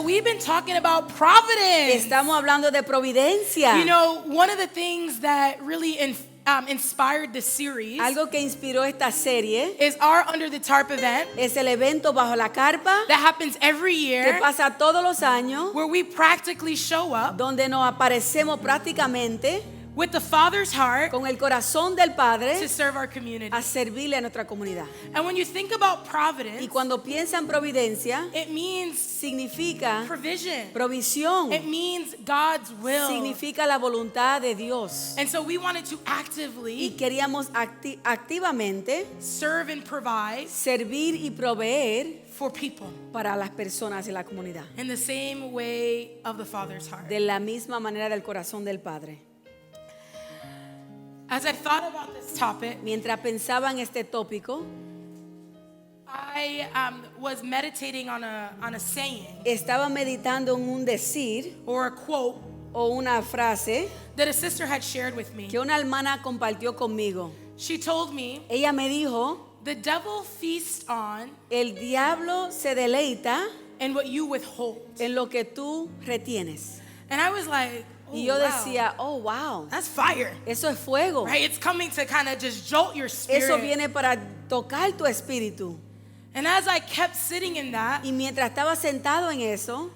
we've been talking about providence. Estamos hablando de providencia. You know, one of the things that really inspired the series Algo que inspiró esta serie is our Under the Tarp event es el evento bajo la carpa that happens every que year, pasa todos los años, where we practically show up donde nos aparecemos prácticamente with the Father's heart con el corazón del to Padre serve our community. a servirle a nuestra comunidad. And when you think about Y providence, cuando piensa en providencia, it means significa provision. provisión, It means God's will. significa la voluntad de Dios. And so we wanted to Y actively queríamos activamente serve and provide servir y proveer for people para las personas de la comunidad, in the same way of the Father's heart. de la misma manera del corazón del Padre. As I thought about this topic, Mientras pensaba en este tópico, I was meditating on a saying estaba meditando en un decir or a quote o una frase that a sister had shared with me. que una hermana compartió conmigo. She told me, Ella me dijo, the devil feasts on el diablo se deleita and what you withhold. en lo que tú retienes. And I was like, oh, Y yo wow, decía, oh, wow, that's fire. eso es fuego. Right? It's coming to kind of just jolt your spirit. Eso viene para tocar tu espíritu. And as I kept sitting in that, Y mientras estaba sentado en eso,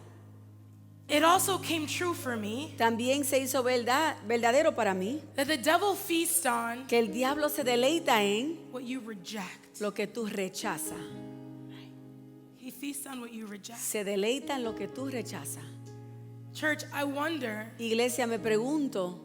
it also came true for me también se hizo verdadero para mí that the devil feasts on que el diablo se deleita en what you reject. lo que tú rechazas. He feasts on what you reject. Se deleita en lo que tú rechazas. Church, I wonder, Iglesia, me pregunto,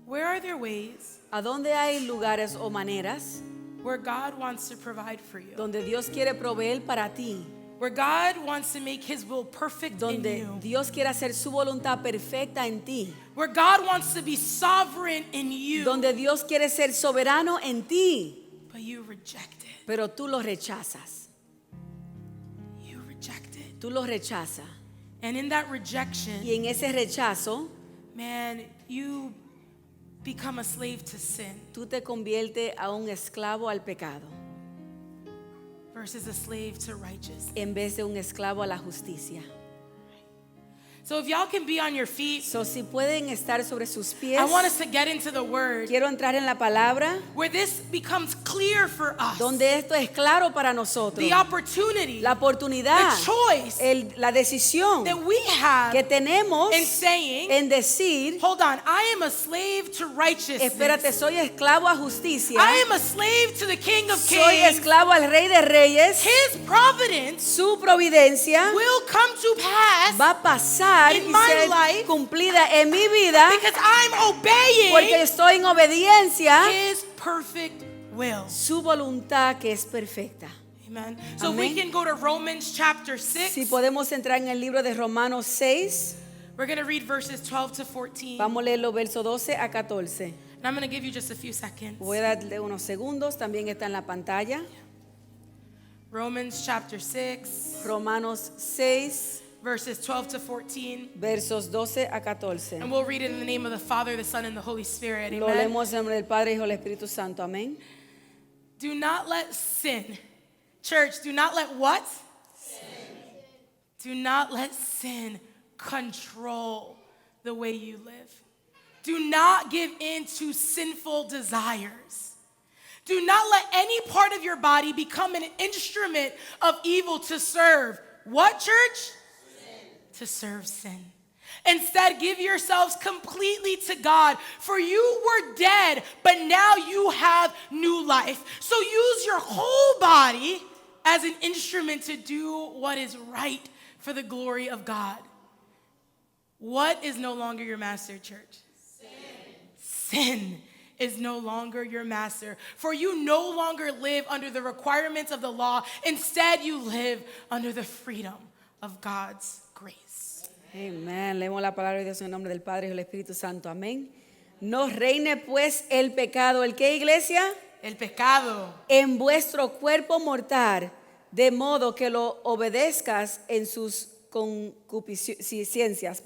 where are there ways ¿a dónde hay lugares o maneras where God wants to provide for you? donde Dios quiere proveer para ti? Where God wants to make his will perfect in Donde you. Dios quiere hacer su voluntad perfecta en ti. Where God wants to be sovereign in you. Donde Dios quiere ser soberano en ti, But you reject it. pero tú lo rechazas. You reject it. Tú lo rechazas. And in that rejection, Y en ese rechazo, man, you become a slave to sin tú te conviertes a un esclavo al pecado versus a slave to righteousness. en vez de un esclavo a la justicia. So if y'all can be on your feet, So, si pueden estar sobre sus pies, I want us to get into the word quiero entrar en la palabra where this becomes clear for us. donde esto es claro para nosotros. The opportunity, La oportunidad, the choice la decisión that we have que tenemos in saying, en decir, hold on, I am a slave to righteousness. espérate, soy esclavo a justicia, I am a slave to the King of soy Kings. esclavo al Rey de Reyes, His providence su providencia will come to pass va a pasar in y my ser life cumplida en mi vida because I'm porque obeying estoy en obediencia His perfect will. su voluntad que es perfecta. Amen. So if we Amén. can go to Romans chapter 6. Si podemos entrar en el libro de Romanos 6, We're going to read verses 12 to 14. vamos a leer los versos 12 a 14. And I'm going to give you just a few seconds. Voy a darle unos segundos, también está en la pantalla. Romans chapter 6, Romanos 6, verses 12 to 14. versos 12 a 14. And we'll read it in the name of the Father, the Son, and the Holy Spirit. Lo Amen. leemos en nombre del Padre, Hijo y del Espíritu Santo. Amén. Do not let sin, church, do not let what? Do not let sin control the way you live. Do not give in to sinful desires. Do not let any part of your body become an instrument of evil to serve. What, church? Sin. To serve sin. Instead, give yourselves completely to God, for you were dead, but now you have new life. So use your whole body as an instrument to do what is right for the glory of God. What is no longer your master, church? Sin is no longer your master. For you no longer live under the requirements of the law. Instead, you live under the freedom of God's grace. Amén. Leemos la palabra de Dios en nombre del Padre y del Espíritu Santo. Amén. No reine pues el pecado. ¿El qué, iglesia? El pecado En vuestro cuerpo mortal, de modo que lo obedezcas en sus concupiscencias,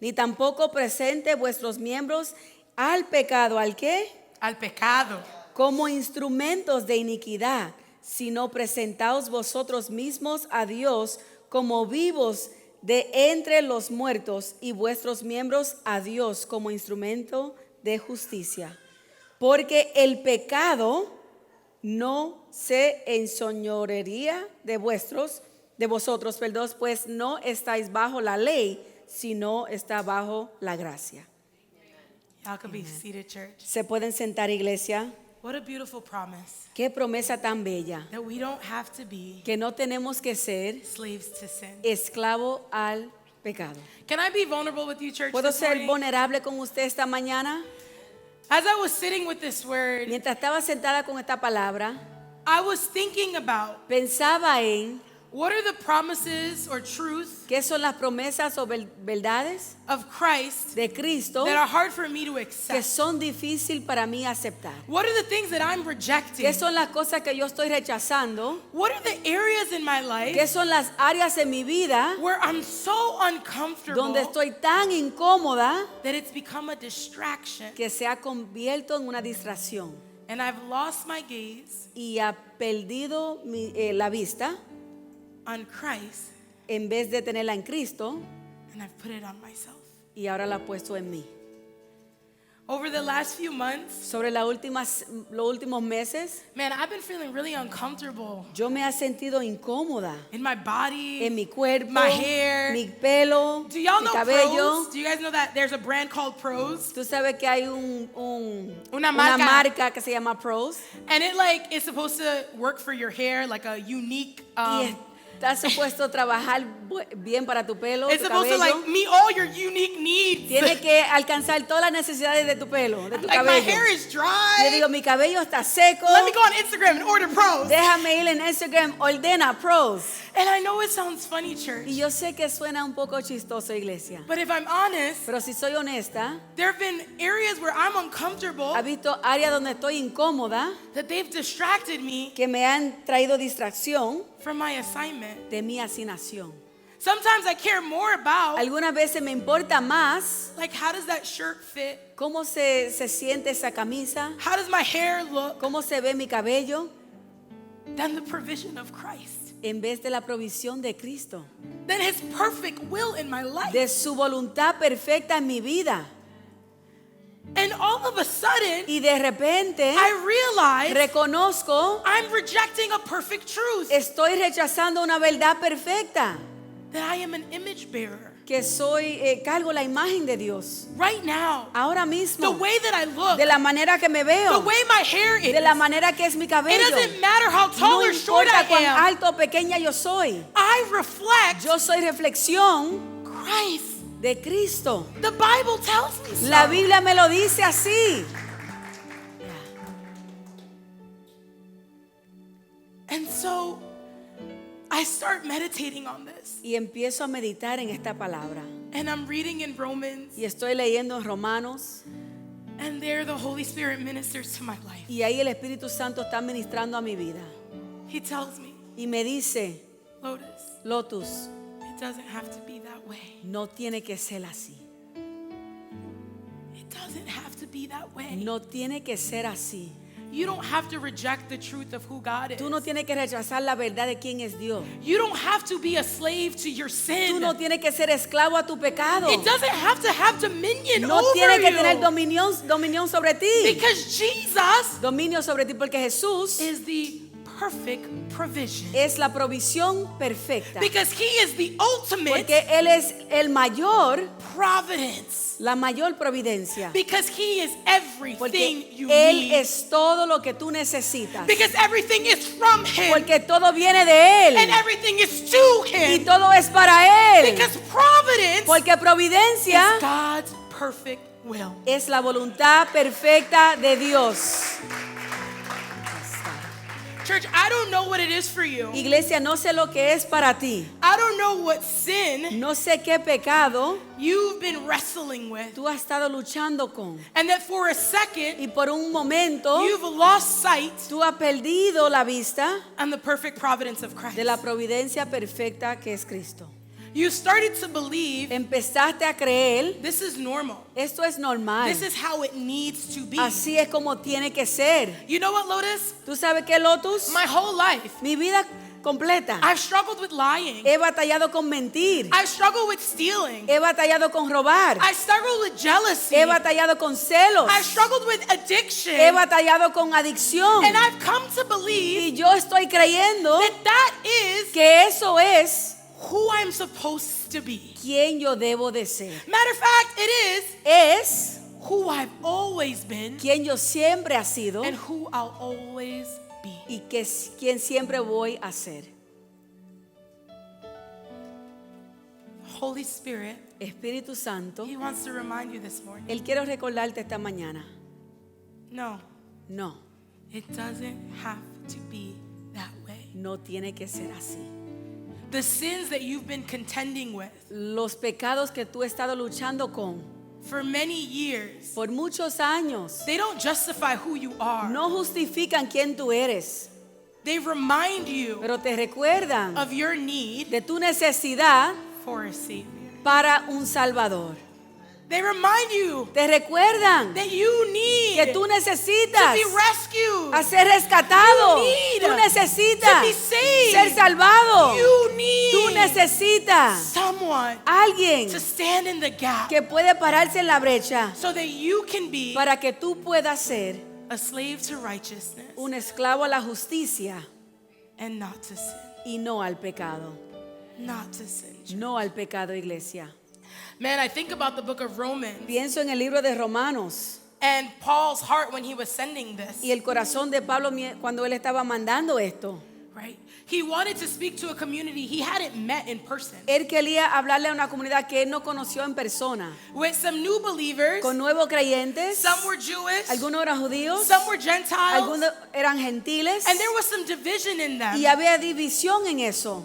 ni tampoco presente vuestros miembros al pecado. ¿Al qué? al pecado. Como instrumentos de iniquidad, sino presentaos vosotros mismos a Dios como vivos de entre los muertos y vuestros miembros a Dios como instrumento de justicia. Porque el pecado no se enseñorearía de vosotros, pues no estáis bajo la ley, sino está bajo la gracia. Y'all can be seated, church. Se pueden sentar, iglesia. What a beautiful promise Qué promesa tan bella. that we don't have to be Que no tenemos que ser slaves to sin. esclavo al pecado. Can I be vulnerable with you, church? ¿Puedo this ser morning? vulnerable con usted esta mañana? As I was sitting with this word, Mientras estaba sentada con esta palabra, I was thinking about pensaba en what are the promises or truth qué son las promesas o verdades of Christ de Cristo that are hard for me to que accept. son difíciles para mí aceptar. What are the things that I'm rejecting? ¿Qué son las cosas que yo estoy rechazando? What are the areas in my life ¿Qué son las áreas en mi vida where I'm so uncomfortable donde estoy tan incómoda that it's become a distraction que se ha convierto en una distracción and I've lost my gaze y ha perdido la vista on Christ en vez de tenerla en Cristo and I've put it on myself? y ahora la ha puesto en mí? Over the last few months, Sobre los últimos meses, man, I've been feeling really uncomfortable yo me he sentido incómoda in my body, en mi cuerpo, my hair. mi pelo, Do y'all mi know cabello. Pros? Do you guys know that there's a brand called Pros? Tú sabes que hay Una una marca. marca que se llama Pros And it like is supposed to work for your hair, like a unique. y está supuesto trabajar bien para tu pelo, It's tu supposed to cabello. like meet all your unique needs. Tiene que alcanzar todas las necesidades de tu pelo, de tu Like my hair cabello. is Yo dry. digo, mi cabello está seco. Let me go on Instagram and order Pros. Déjame ir en Instagram, ordena Pros. And I know it sounds funny, church, Y yo sé que suena un poco chistoso, iglesia. but if I'm honest, Pero si soy honesta, there have been areas where I'm uncomfortable ha visto áreas donde estoy incómoda that they've distracted me que me han traído distracción from my assignment. de mi asignación. Sometimes I care more about Algunas veces me importa más like how does that shirt fit? cómo se siente esa camisa, How does my hair look cómo se ve mi cabello, than the provision of Christ, en vez de la provisión de Cristo, than his perfect will in my life. de su voluntad perfecta en mi vida. And all of a sudden, Y de repente I realize reconozco, I'm rejecting a perfect truth estoy rechazando una verdad perfecta, that I am an image bearer. que cargo la imagen de Dios. Right now, Ahora the mismo, way that I look, de la manera que me the veo, way my hair is, de la manera que es mi it cabello. doesn't matter how tall No or short importa cuán I am. alto o pequeña yo soy. I reflect Yo soy reflexión Christ. de Cristo. The Bible tells me so. La Biblia me lo dice así. And so I start meditating on this. Y empiezo a meditar en esta palabra. And I'm reading in Romans, Y estoy leyendo en Romanos. and there the Holy Spirit ministers to my life. Y ahí el Espíritu Santo está ministrando a mi vida. He tells me, Y me dice, Lotus, Lotus, it doesn't have to be that way. no tiene que ser así. It doesn't have to be that way. No tiene que ser así. You don't have to reject the truth of who God is. Tú no tienes que rechazar la verdad de quién es Dios. You don't have to be a slave to your Tú sin. no tienes que ser esclavo a tu pecado. It doesn't have to have dominion No over tiene que you. tener dominio sobre ti. Because Jesus Dominio sobre ti porque Jesús is the perfect provision. es la provisión perfecta. Because he is the ultimate Porque Él es el mayor, providence. la mayor providencia. Because he is everything Porque you Él need. es todo lo que tú necesitas. Because everything is from him. Porque todo viene de And Él. everything is to Y him. todo es para Él. Because providence Porque providencia is God's perfect will. es la voluntad perfecta de Dios. Church, I don't know what it is for you. Iglesia, no sé lo que es para ti. I don't know what sin No sé qué pecado you've been wrestling with. tú has estado luchando con. And that for a second, Y por un momento you've lost sight tú has perdido la vista on the perfect providence of Christ. de la providencia perfecta que es Cristo. You started to believe Empezaste a creer, this is normal. esto es normal. This is how it needs to be. Así es como tiene que ser. You know what, Lotus? ¿Tú sabes qué, Lotus? My whole life, Mi vida completa. I've struggled with lying. He batallado con mentir. I've struggled with stealing. He batallado con robar. I struggled with jealousy. He batallado con celos. I've struggled with addiction. He batallado con adicción. And I've come to believe Y yo estoy creyendo that is que eso es who I'm supposed to be. quien yo debo de ser. Matter of fact, it Es who I've always been quien yo siempre he sido and who I'll always be. y que es quien siempre voy a ser. Holy Spirit, Espíritu Santo, He wants to remind you this morning. Él quiere recordarte esta mañana. No, No, it doesn't have to be that way. no tiene que ser así. The sins that you've been contending with Los pecados que tú has estado luchando con for many years, por muchos años they don't justify who you are. no justifican quién tú eres, They remind you pero te recuerdan of your need de tu necesidad for a Savior. para un Salvador. They remind you Te recuerdan that you need que tú to necesitas be rescued. a ser rescatado. You need Tú necesitas to be saved. ser salvado. You Tú need necesitas someone alguien to stand in the gap que puede pararse en la brecha so that you can be para que tú puedas ser a slave to righteousness un esclavo a la justicia and not to sin. y no al pecado. Not to sin. No al pecado, iglesia. Man, I think about the book of Romans Pienso en el libro de Romanos and Paul's heart when he was sending this, y el corazón de Pablo cuando él estaba mandando esto. right? He wanted to speak to a community he hadn't met in person, Él quería hablarle a una comunidad que él no conoció en persona, with some new believers. con nuevos creyentes. Some were Jewish, Algunos eran judíos, some were Gentiles, algunos eran gentiles and there was some division in them y había división en eso,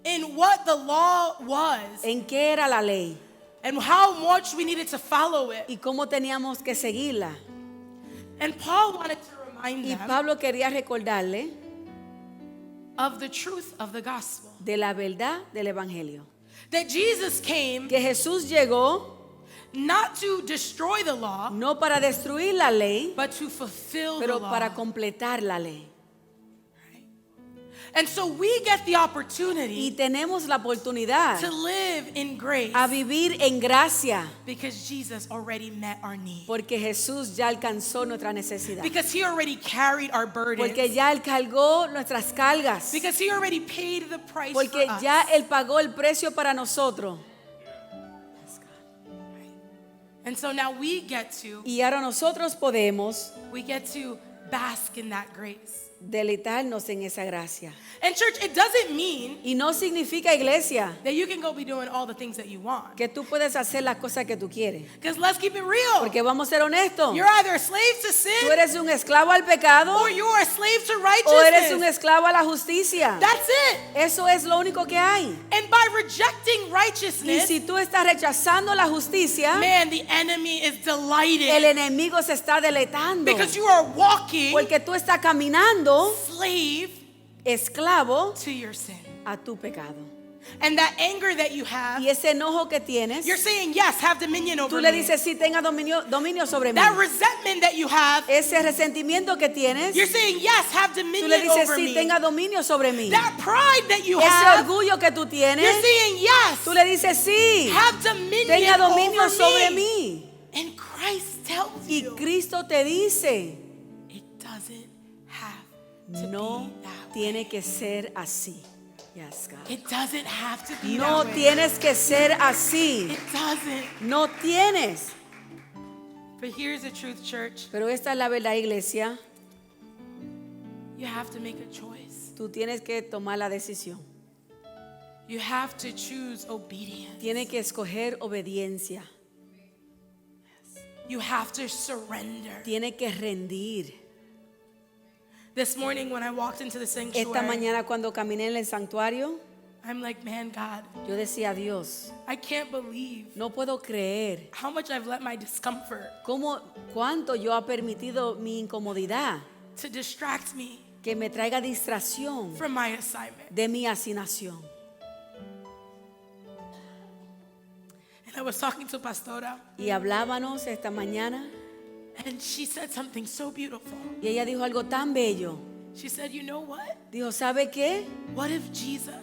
in what the law was en qué era la ley and how much we needed to follow it. y cómo teníamos que seguirla. And Paul wanted to remind Y them Pablo quería recordarle of the truth of the gospel. de la verdad del evangelio, That Jesus came que Jesús llegó not to destroy the law, no para destruir la ley, but to fulfill the pero law. para completar la ley. And so we get the Y opportunity tenemos la oportunidad to live in grace a vivir en gracia, because Jesus already met our need. porque Jesús ya alcanzó nuestra necesidad, Because he already carried our burdens. porque ya él cargó nuestras cargas, Because he already paid the price porque for us. ya él pagó el precio para nosotros. And so now we get to Y ahora nosotros podemos bask in that grace. deleitarnos en esa gracia. And church, it doesn't mean Y no significa, iglesia, that you can go be doing all the things that you want. que tú puedes hacer las cosas que tú quieres. Because let's keep it real. Porque vamos a ser honestos. You're either a slave to Tú sin eres un esclavo al pecado or you're a slave to o eres un righteousness. esclavo a la justicia. That's it. Eso es lo único que hay. And by rejecting Y righteousness, si tú estás rechazando la justicia, man, the enemy is el delighted enemigo se está deleitando. because you are walking Porque tú estás caminando slave esclavo to your sin. a tu pecado. And that anger that you have, Y ese enojo que tienes, you're saying, yes, have dominion over tú le me. dices sí, tenga dominio sobre mí. That resentment that you have, Ese resentimiento que tienes, you're saying, yes, have tú le dominion dices over sí, me. tenga dominio sobre mí. That pride that you Ese have, orgullo que tú tienes, you're saying, yes, tú le dices sí, have dominion tenga dominio over sobre me. mí. And Christ tells Y you, Cristo te dice, it doesn't have to no be that tiene que ser así. Yes, God. way. It doesn't have to be No that way. tienes que ser así. It doesn't. No tienes. But here's the truth, church. Pero esta es la verdad, iglesia. You have to make a choice. Tú tienes que tomar la decisión. You have to choose obedience. Tienes que escoger obediencia. You have to surrender. Tienes que rendir. This morning when I walked into the Esta sanctuary, mañana cuando caminé en el santuario, I'm like, man, God, yo decía, Dios, I can't believe no puedo creer how much I've let my discomfort cuánto yo ha permitido mi incomodidad to distract me que me traiga distracción from my assignment. de mi asignación. And I was talking to Pastora, Y hablábamos esta mañana and she said something so beautiful. y ella dijo algo tan bello. She said, you know what? Dijo, ¿sabe qué? What if Jesus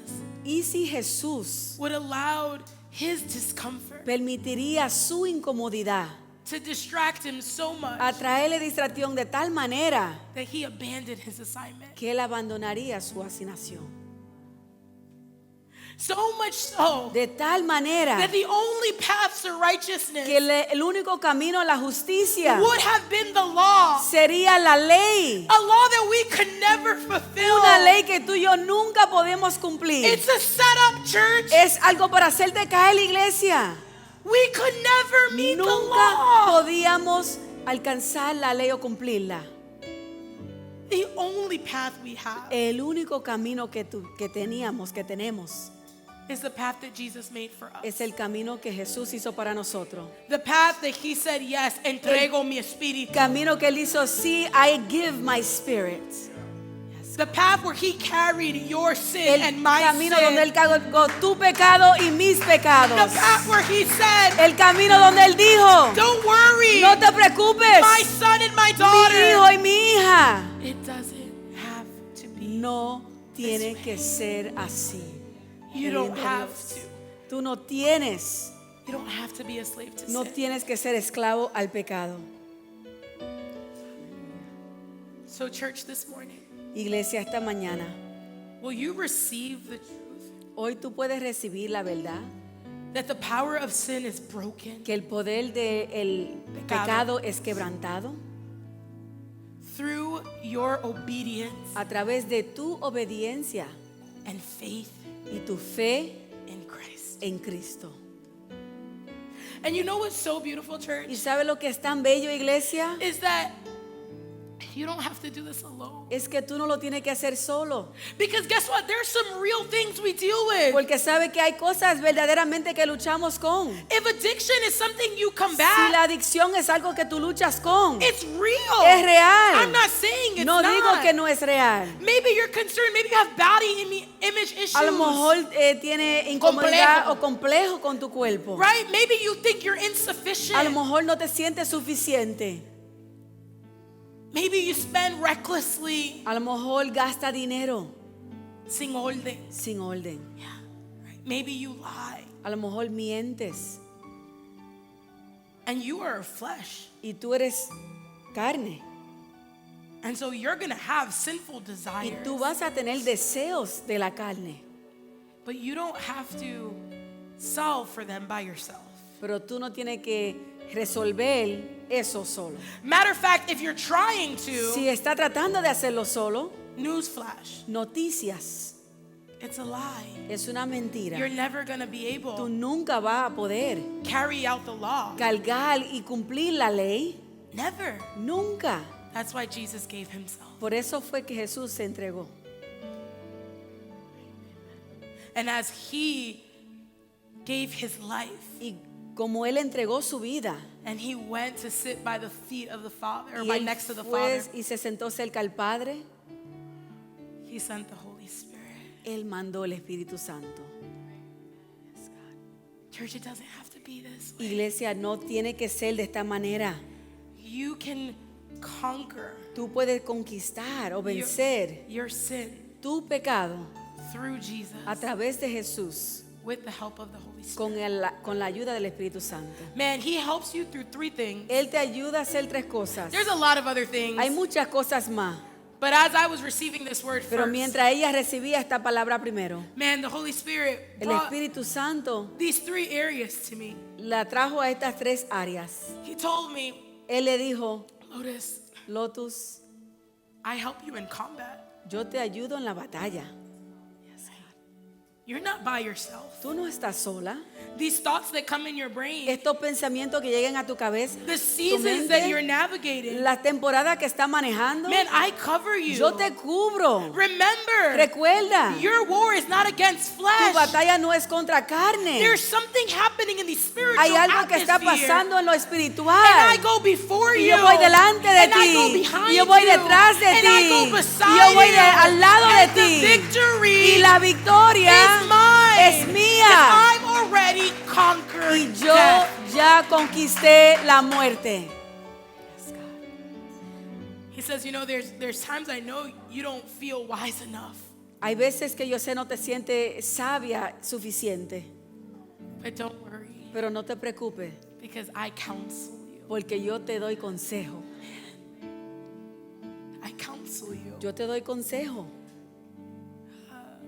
¿Y si Jesús would allow his discomfort permitiría su incomodidad to distract him so much a traerle distracción de tal manera that he abandoned his assignment? que él abandonaría su asignación? So much so De tal manera that the only path to righteousness que el único camino a la justicia would have been the law. sería la ley. A law that we could never fulfill. Una ley que tú y yo nunca podemos cumplir. It's a setup, church. Es algo para hacerte caer, la iglesia. We could never meet the Nunca law. podíamos alcanzar la ley o cumplirla. The only path we have El único camino que tenemos, is the path that Jesus made for us. es el camino que Jesús hizo para nosotros. The path that he said, yes, entrego mi espíritu. Camino que él hizo, sí, I give my spirit. The path where he carried your sin El and my camino sin. donde él cargó tu pecado y mis pecados. The path where he said, El camino donde él dijo, don't worry, no te preocupes, my son and my mi daughter. hijo y mi hija. It doesn't have to be. No tiene que ser así. You Querido don't have Dios. to. Tú no tienes, You don't have to be a slave to no sin. tienes que ser esclavo al pecado. So church, this morning, Iglesia, esta mañana, will you receive the truth hoy tú puedes recibir la verdad that the power of sin is broken que el poder del pecado es quebrantado through your obedience a través de tu obediencia and faith y tu fe in Christ. en Cristo. And you know what's so beautiful, ¿Y church? sabe lo que es tan bello, iglesia? Is that you don't have to do this alone. Es que tú no lo tienes que hacer solo. Because guess what? There's some real things we deal with. Porque sabe que hay cosas verdaderamente que luchamos con. If addiction is something you Si combat, la adicción es algo que tú luchas con, it's real. es real. I'm not saying it's No not. digo que no es real. Maybe you're concerned. Maybe you have body image issues. A lo mejor tiene incomodidad Complejo. o complejo con tu cuerpo. Right? Maybe you think you're A lo insufficient. mejor no te sientes suficiente. Maybe you spend recklessly A lo mejor gasta dinero sin orden. sin orden. Yeah. Right? Maybe you lie. A lo mejor mientes And you are flesh. y tú eres carne. And so you're going to have sinful Y desires. tú vas a tener deseos de la carne. But you don't have to solve for them by yourself. Pero tú no tienes que resolver eso solo. Matter of fact, if you're trying to, Si está tratando de hacerlo solo, newsflash, noticias, it's a lie. es una mentira. You're never going to be Tú able nunca vas a poder to carry out the law. cargar y cumplir la ley. Never. Nunca. That's why Jesus gave himself. Por eso fue que Jesús se entregó. And as he gave his life Y como Él entregó su vida, and he went to sit by the feet of the Father, or y by Él next to the fue Father, y se sentó cerca al Padre, he sent the Holy Spirit. Él mandó el Espíritu Santo. Church, it doesn't have to be this way. Iglesia, no tiene que ser de esta manera. You can conquer Tú puedes conquistar o vencer your sin tu pecado through Jesus a través de Jesús with the help of the Holy Spirit. con la ayuda del Espíritu Santo. Man, he helps you through three things. Él te ayuda a hacer tres cosas. There's a lot of other things. Hay muchas cosas más, But as I was receiving this word pero first, mientras ella recibía esta palabra primero, man, the Holy Spirit el brought Espíritu Santo these three areas to me. la trajo a estas tres áreas. He told me, Él le dijo, Lotus, Lotus, I help you in combat. yo te ayudo en la batalla. You're not by yourself. Tú no estás sola. These thoughts that come in your brain, Estos pensamientos que lleguen a tu cabeza, the tu seasons that mente, you're navigating, las temporadas que estás manejando, man, I cover you. yo te cubro. Remember, Recuerda, your war is not against tu flesh. batalla no es contra carne. There's something happening in the spiritual Hay algo que está atmosphere. pasando en lo And espiritual. I go before Y you. yo voy delante de and I ti. go behind Y yo voy you. detrás de and I ti. go Y beside yo voy you. al lado de and ti. The victory Y la victoria is mine. es mía. 'Cause I've already conquered Y yo death. ya conquisté la muerte. He He says, you know, there's times I know you don't feel wise enough, Hay veces que yo sé no te sientes sabia suficiente, but don't worry, pero no te preocupes, because I counsel you. porque yo te doy consejo. I counsel you. Yo te doy consejo.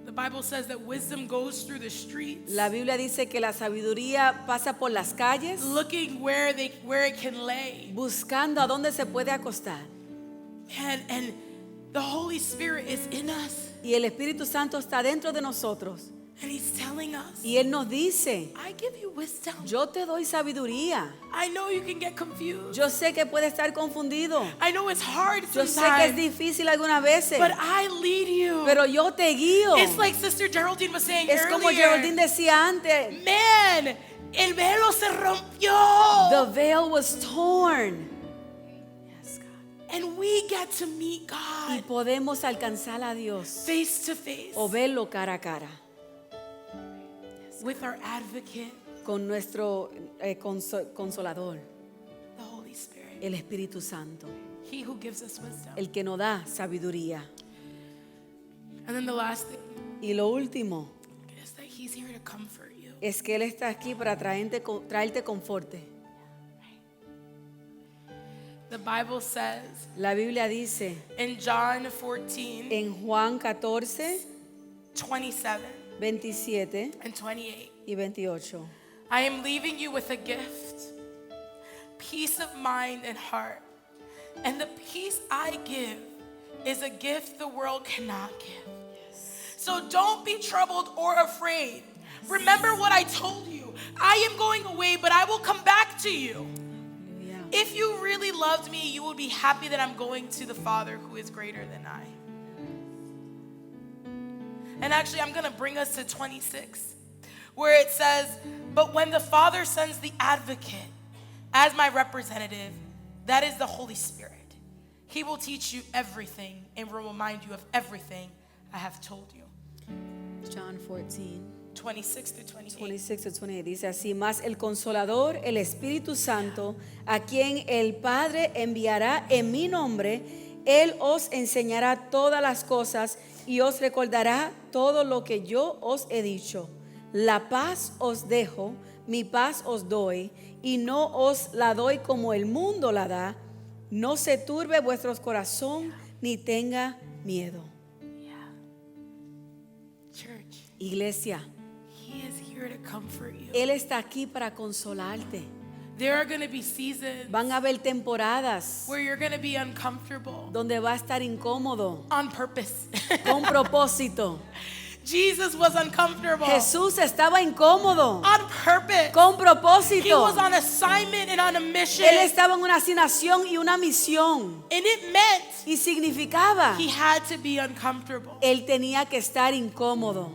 The Bible says that wisdom goes through the streets, La Biblia dice que la sabiduría pasa por las calles looking where it can lay. buscando a dónde se puede acostar. And the Holy Spirit is in us, Y el Espíritu Santo está dentro de nosotros. and He's telling us, Y Él nos dice, I give you wisdom. yo te doy sabiduría. I know you can get confused. Yo sé que puede estar confundido. I know it's hard Yo sé que es sometimes, difícil algunas veces. but I lead you. Pero yo te guío. It's like Sister Geraldine was saying Es como earlier. Geraldine decía antes. Man, el velo se rompió. The veil was torn. And we get to meet Y God podemos alcanzar a Dios face to face o verlo cara a cara with our advocate, con nuestro consolador, the Holy Spirit. el Espíritu Santo, He who gives us wisdom. el que nos da sabiduría. And then the last thing Y lo último is that He's here to comfort you. es que Él está aquí para traerte conforte. The Bible says La Biblia dice in John 14, en Juan 14, 27 27 and 28, y 28. I am leaving you with a gift, peace of mind and heart. And the peace I give is a gift the world cannot give. So don't be troubled or afraid. Remember what I told you. I am going away, but I will come back to you. Aleluya. If you really loved me, you would be happy that I'm going to the Father who is greater than I. And actually, I'm going to bring us to 26, where it says, but when the Father sends the advocate as my representative, that is the Holy Spirit. He will teach you everything and will remind you of everything I have told you. John 14. 26 through 28. 26 to 28 dice así: mas el Consolador, el Espíritu Santo, a quien el Padre enviará en mi nombre, Él os enseñará todas las cosas y os recordará todo lo que yo os he dicho. La paz os dejo, mi paz os doy, y no os la doy como el mundo la da. No se turbe vuestro corazón ni tenga miedo. Church, Iglesia, He is here to comfort you. Él está aquí para consolarte. There are going to be seasons Van a haber temporadas where you're going to be uncomfortable donde va a estar incómodo, on purpose. con propósito. Jesus was uncomfortable Jesús estaba incómodo, on purpose. con He propósito. was on assignment and on a mission. Él estaba en una asignación y una misión. And it meant Y significaba, he had to be uncomfortable. él tenía que estar incómodo.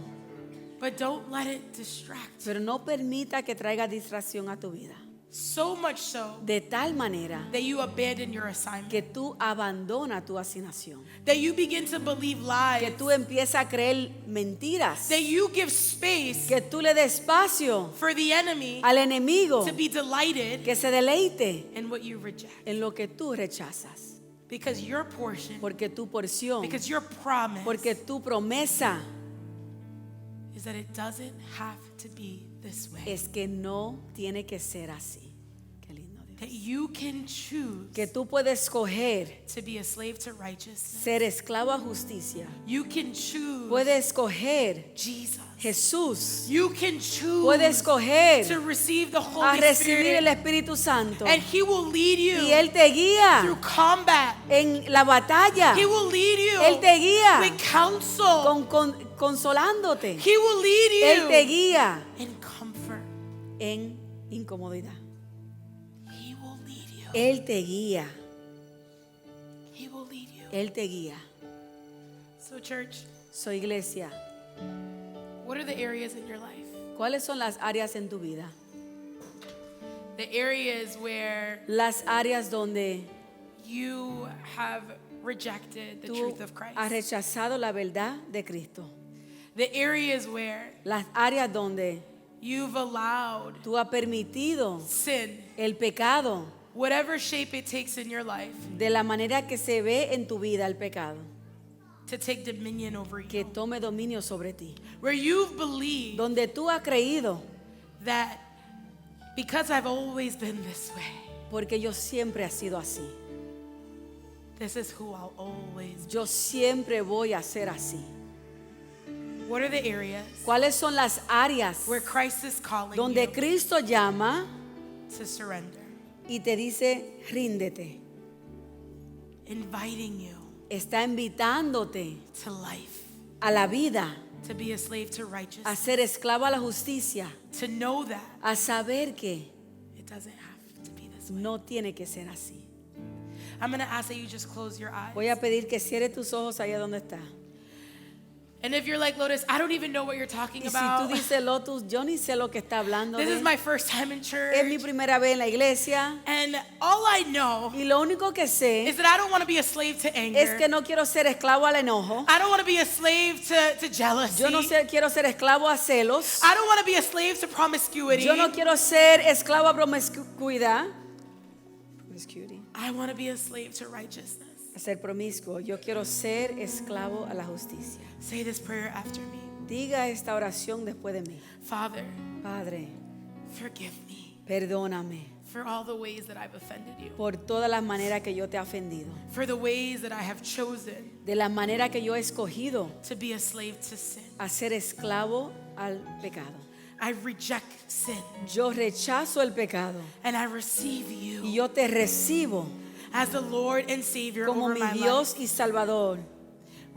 But don't let it distract you. Pero no permita que traiga distracción a tu vida. So much so De tal manera that you abandon your assignment. que tú abandonas tu asignación. That you begin to believe Que lies. tú empiezas a creer mentiras. That you give space Que tú le des espacio for the enemy al enemigo to be delighted que se deleite in what you reject. en lo que tú rechazas. Because your portion, Porque tu porción, because your promise porque tu promesa is that it doesn't have to be this way. es que no tiene que ser así. Qué lindo Dios. That you can choose Que tú puedes escoger to be a slave to righteousness. ser esclavo a justicia. You can choose Puedes escoger Jesus. Jesús. You can choose Puedes escoger to receive the a Holy recibir el Spirit. Espíritu Santo. And He will lead Y you Él te guía through combat. en la batalla. He will lead you Él te guía with counsel. consolándote. He will lead Él te you guía in comfort. en incomodidad. He will lead you. Él te guía. He will lead you. Él te guía. So church, Soy iglesia. what are the areas in your life? ¿Cuáles son las áreas en tu vida? The areas where Las áreas donde you have rejected the tú truth of has Christ. rechazado la verdad de Cristo. The areas where Las áreas donde you've allowed tú has permitido sin el pecado whatever shape it takes in your life, de la manera que se ve en tu vida el pecado, to take dominion over que you. tome dominio sobre ti. Where you've believed Donde tú has creído, that because I've always been this way, porque yo siempre he sido así. this is who I'll always be. Yo siempre voy a ser así. What are the areas ¿Cuáles son las áreas where Christ is calling donde you Cristo llama to surrender? y te dice, ríndete? Inviting you Está invitándote to life, a la vida, to be a slave to a righteousness, ser esclavo a la justicia, to know that a saber que it doesn't have to be this way. no tiene que ser así. I'm going to ask that you just close your eyes. Voy a pedir que cierres tus ojos allá donde está. And if you're like, Lotus, I don't even know what you're talking Y si tú about. dices, Lotus, yo ni sé lo que está hablando This is de. my first time in church. Es mi primera vez en la iglesia And all I know y lo único que sé is that I don't want to be a slave to anger. es que no quiero ser esclavo al enojo. I don't want to be a slave to jealousy. Yo no quiero ser esclavo a celos. I don't want to be a slave to promiscuity. Yo no quiero ser esclavo a promiscuidad. Promiscuity. I want to be a slave to righteousness. A ser promiscuo. Yo quiero ser esclavo a la justicia. Say this prayer after me. Diga esta oración después de mí. Father, Padre, forgive me perdóname for all the ways that I've offended you, por todas las maneras que yo te he ofendido, for the ways that I have chosen de la manera que yo he escogido to be a slave to sin. a ser esclavo al pecado. I reject sin Yo rechazo el pecado and I receive y you yo te recibo as the Lord and Savior como over mi my Dios life. y Salvador.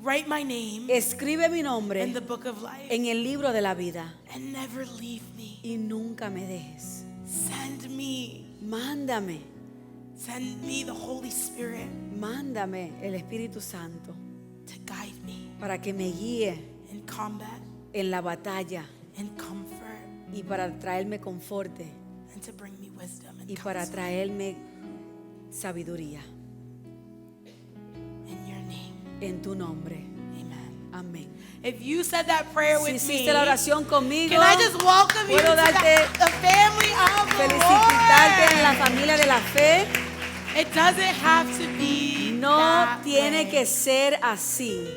Write my name Escribe mi in nombre the book of life en el libro de la vida and never leave me. y nunca me dejes. Send me. Mándame, Send me the Holy Spirit mándame el Espíritu Santo to guide me para que me guíe in combat en la batalla and comfort y para traerme conforte and to bring me wisdom and y para counsel. traerme sabiduría. In your name, En tu nombre. amen. Amén. If you said that prayer Si with me, hiciste la oración conmigo, can I just welcome you to puedo darte, the family of the felicitarte en la Lord? familia de la fe. It doesn't have to be No that tiene way. que ser así.